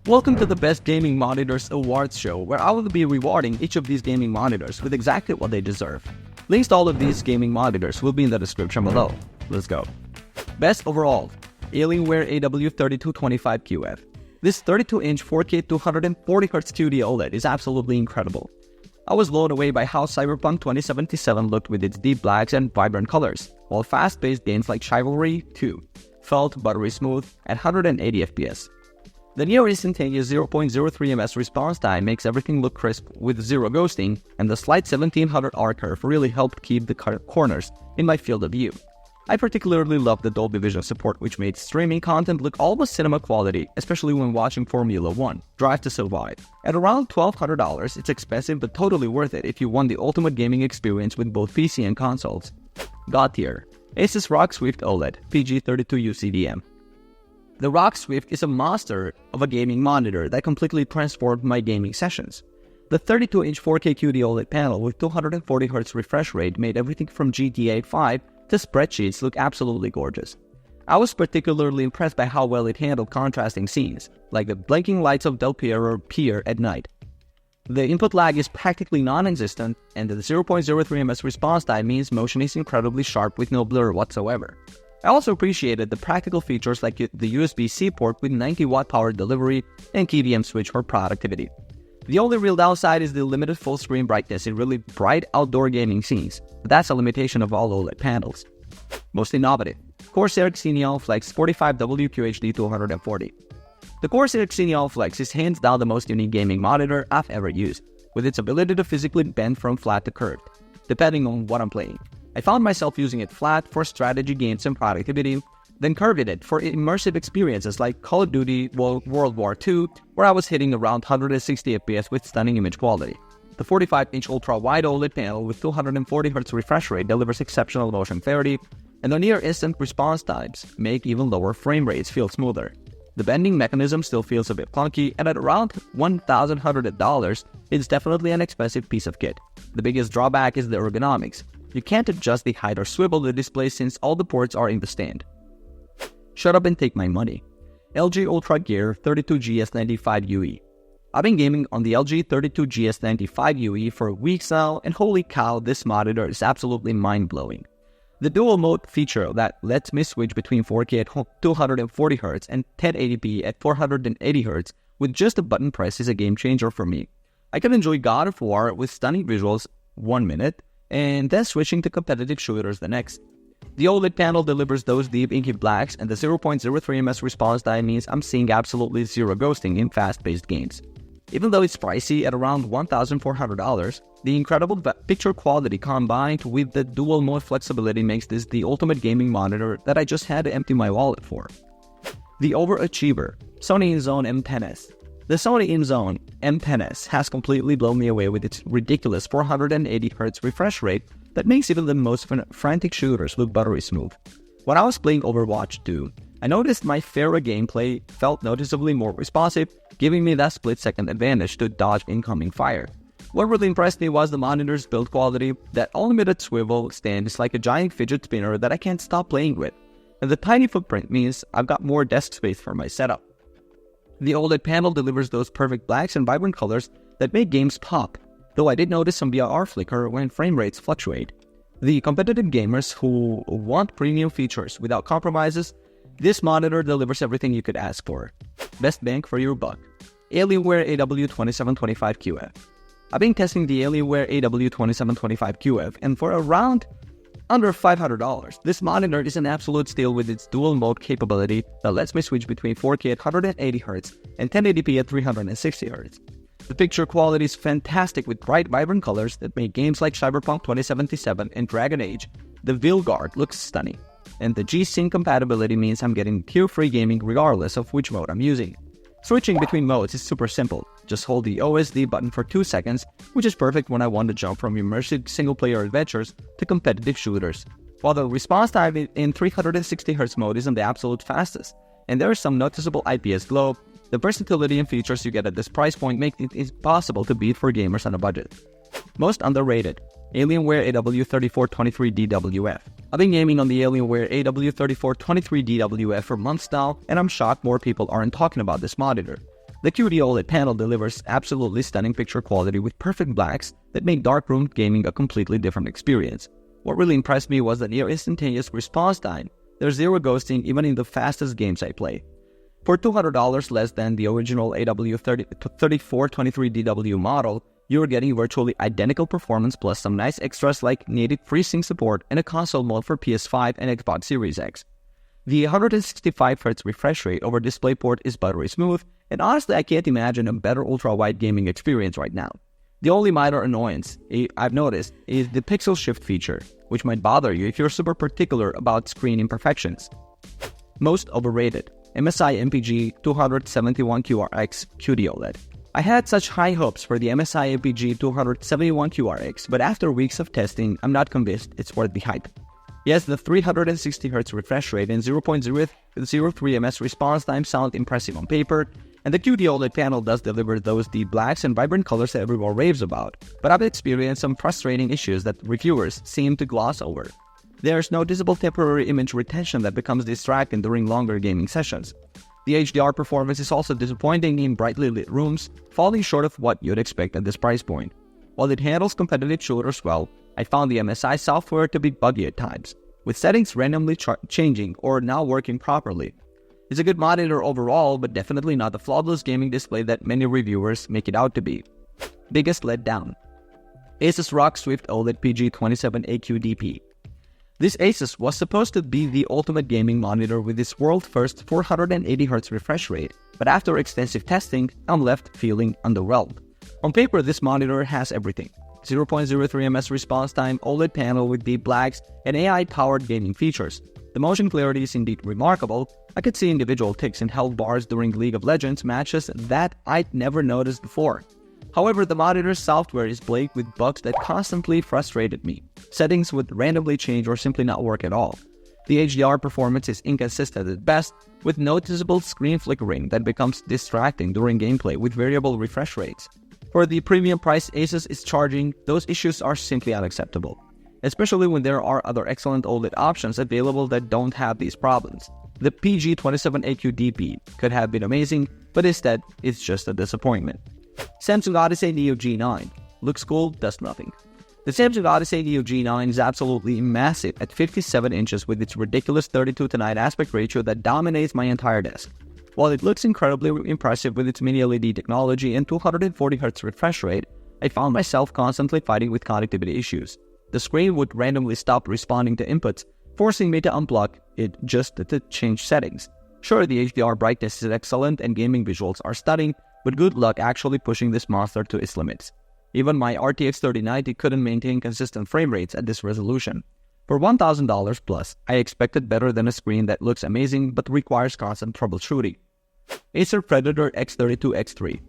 Welcome to the Best Gaming Monitors Awards show, where I will be rewarding each of these gaming monitors with exactly what they deserve. Links to all of these gaming monitors will be in the description below. Let's go. Best overall, Alienware AW3225QF. This 32-inch 4K 240Hz QD-OLED is absolutely incredible. I was blown away by how Cyberpunk 2077 looked with its deep blacks and vibrant colors, while fast-paced games like Chivalry 2 felt buttery smooth at 180 FPS. The near-instantaneous 0.03 ms response time makes everything look crisp with zero ghosting, and the slight 1700R curve really helped keep the corners in my field of view. I particularly loved the Dolby Vision support, which made streaming content look almost cinema quality, especially when watching Formula 1, Drive to Survive. At around $1,200, it's expensive but totally worth it if you want the ultimate gaming experience with both PC and consoles. God tier, Asus ROG Swift OLED, PG32U CDM. The ROG Swift is a monster of a gaming monitor that completely transformed my gaming sessions. The 32-inch 4K QD-OLED panel with 240Hz refresh rate made everything from GTA 5 to spreadsheets look absolutely gorgeous. I was particularly impressed by how well it handled contrasting scenes, like the blinking lights of Del Pier at night. The input lag is practically non-existent, and the 0.03 ms response time means motion is incredibly sharp with no blur whatsoever. I also appreciated the practical features like the USB-C port with 90-watt power delivery and KVM switch for productivity. The only real downside is the limited full-screen brightness in really bright outdoor gaming scenes, but that's a limitation of all OLED panels. Most innovative, Corsair Xeneon Flex 45WQHD 240. The Corsair Xeneon Flex is hands down the most unique gaming monitor I've ever used, with its ability to physically bend from flat to curved, depending on what I'm playing. I found myself using it flat for strategy games and productivity, then curving it for immersive experiences like Call of Duty World War II, where I was hitting around 160 FPS with stunning image quality. The 45-inch ultra-wide OLED panel with 240Hz refresh rate delivers exceptional motion clarity, and the near-instant response times make even lower frame rates feel smoother. The bending mechanism still feels a bit clunky, and at around $1,100, it's definitely an expensive piece of kit. The biggest drawback is the ergonomics. You can't adjust the height or swivel the display since all the ports are in the stand. Shut up and take my money. LG Ultra Gear 32GS95UE. I've been gaming on the LG 32GS95UE for weeks now, and holy cow, this monitor is absolutely mind-blowing. The dual mode feature that lets me switch between 4K at 240Hz and 1080p at 480Hz with just a button press is a game changer for me. I can enjoy God of War with stunning visuals 1 minute, and then switching to competitive shooters the next. The OLED panel delivers those deep inky blacks, and the 0.03 ms response time means I'm seeing absolutely zero ghosting in fast-paced games. Even though it's pricey at around $1,400, the incredible picture quality combined with the dual mode flexibility makes this the ultimate gaming monitor that I just had to empty my wallet for. The overachiever, Sony InZone M10s. The Sony InZone M10s has completely blown me away with its ridiculous 480Hz refresh rate that makes even the most frantic shooters look buttery smooth. When I was playing Overwatch 2, I noticed my Pharah gameplay felt noticeably more responsive, giving me that split-second advantage to dodge incoming fire. What really impressed me was the monitor's build quality. That unlimited swivel stand is like a giant fidget spinner that I can't stop playing with, and the tiny footprint means I've got more desk space for my setup. The OLED panel delivers those perfect blacks and vibrant colors that make games pop, though I did notice some BR flicker when frame rates fluctuate. The competitive gamers who want premium features without compromises, this monitor delivers everything you could ask for. Best bang for your buck. Alienware AW2725QF. I've been testing the Alienware AW2725QF, and for around under $500, this monitor is an absolute steal with its dual mode capability that lets me switch between 4K at 180Hz and 1080p at 360Hz. The picture quality is fantastic with bright, vibrant colors that make games like Cyberpunk 2077 and Dragon Age. The Vilgard looks stunning, and the G-Sync compatibility means I'm getting peer-free gaming regardless of which mode I'm using. Switching between modes is super simple. Just hold the OSD button for 2 seconds, which is perfect when I want to jump from immersive single-player adventures to competitive shooters. While the response time in 360Hz mode isn't the absolute fastest, and there is some noticeable IPS glow, the versatility and features you get at this price point make it impossible to beat for gamers on a budget. Most underrated, Alienware AW3423DWF. I've been gaming on the Alienware AW3423DWF for months now, and I'm shocked more people aren't talking about this monitor. The QD-OLED panel delivers absolutely stunning picture quality with perfect blacks that make darkroom gaming a completely different experience. What really impressed me was the near instantaneous response time. There's zero ghosting even in the fastest games I play. For $200 less than the original AW3423DW model, you're getting virtually identical performance plus some nice extras like native FreeSync support and a console mode for PS5 and Xbox Series X. The 165Hz refresh rate over DisplayPort is buttery smooth, and honestly I can't imagine a better ultra-wide gaming experience right now. The only minor annoyance I've noticed is the pixel shift feature, which might bother you if you're super particular about screen imperfections. Most overrated, MSI MPG 271QRX QD-OLED. I had such high hopes for the MSI MPG 271QRX, but after weeks of testing, I'm not convinced it's worth the hype. Yes, the 360Hz refresh rate and 0.03 ms response time sound impressive on paper, and the QD-OLED panel does deliver those deep blacks and vibrant colors that everyone raves about, but I've experienced some frustrating issues that reviewers seem to gloss over. There's noticeable temporary image retention that becomes distracting during longer gaming sessions. The HDR performance is also disappointing in brightly lit rooms, falling short of what you'd expect at this price point. While it handles competitive shooters well, I found the MSI software to be buggy at times, with settings randomly changing or not working properly. It's a good monitor overall, but definitely not the flawless gaming display that many reviewers make it out to be. Biggest letdown. Asus ROG Swift OLED PG27AQ-DP. This Asus was supposed to be the ultimate gaming monitor with its world-first 480Hz refresh rate, but after extensive testing, I'm left feeling underwhelmed. On paper, this monitor has everything. 0.03 ms response time, OLED panel with deep blacks, and AI-powered gaming features. The motion clarity is indeed remarkable. I could see individual ticks in health bars during League of Legends matches that I'd never noticed before. However, the monitor's software is plagued with bugs that constantly frustrated me. Settings would randomly change or simply not work at all. The HDR performance is inconsistent at best, with noticeable screen flickering that becomes distracting during gameplay with variable refresh rates. For the premium price Asus is charging, those issues are simply unacceptable, especially when there are other excellent OLED options available that don't have these problems. The PG27AQ-DP could have been amazing, but instead, it's just a disappointment. Samsung Odyssey Neo G9. Looks cool, does nothing. The Samsung Odyssey Neo G9 is absolutely massive at 57 inches with its ridiculous 32:9 aspect ratio that dominates my entire desk. While it looks incredibly impressive with its mini LED technology and 240Hz refresh rate, I found myself constantly fighting with connectivity issues. The screen would randomly stop responding to inputs, forcing me to unplug it just to change settings. Sure, the HDR brightness is excellent and gaming visuals are stunning, but good luck actually pushing this monster to its limits. Even my RTX 3090 couldn't maintain consistent frame rates at this resolution. For $1,000 plus, I expected better than a screen that looks amazing but requires constant troubleshooting. Acer Predator X32X3.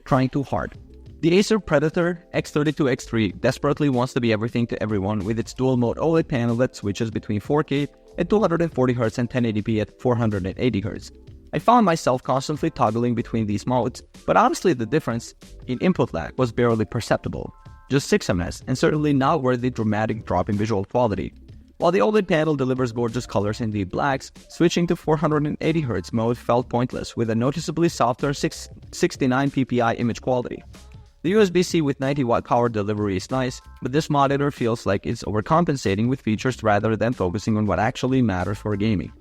Trying too hard. The Acer Predator X32X3 desperately wants to be everything to everyone with its dual-mode OLED panel that switches between 4K at 240Hz and 1080p at 480Hz. I found myself constantly toggling between these modes, but honestly the difference in input lag was barely perceptible. Just 6 ms, and certainly not worth the dramatic drop in visual quality. While the OLED panel delivers gorgeous colors in deep blacks, switching to 480Hz mode felt pointless with a noticeably softer 69 ppi image quality. The USB-C with 90W power delivery is nice, but this monitor feels like it's overcompensating with features rather than focusing on what actually matters for gaming.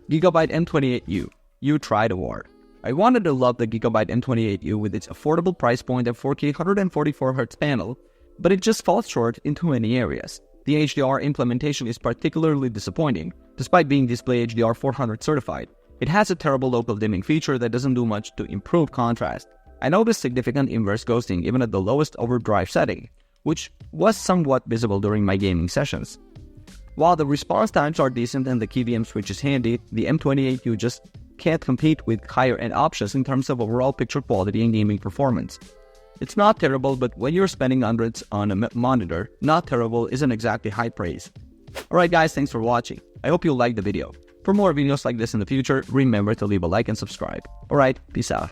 Gigabyte M28U. You tried award. I wanted to love the Gigabyte M28U with its affordable price point and 4K 144Hz panel, but it just falls short in too many areas. The HDR implementation is particularly disappointing, despite being Display HDR 400 certified. It has a terrible local dimming feature that doesn't do much to improve contrast. I noticed significant inverse ghosting even at the lowest overdrive setting, which was somewhat visible during my gaming sessions. While the response times are decent and the KVM switch is handy, the M28U just can't compete with higher-end options in terms of overall picture quality and gaming performance. It's not terrible, but when you're spending hundreds on a monitor, not terrible isn't exactly high praise. Alright guys, thanks for watching. I hope you liked the video. For more videos like this in the future, remember to leave a like and subscribe. Alright, peace out.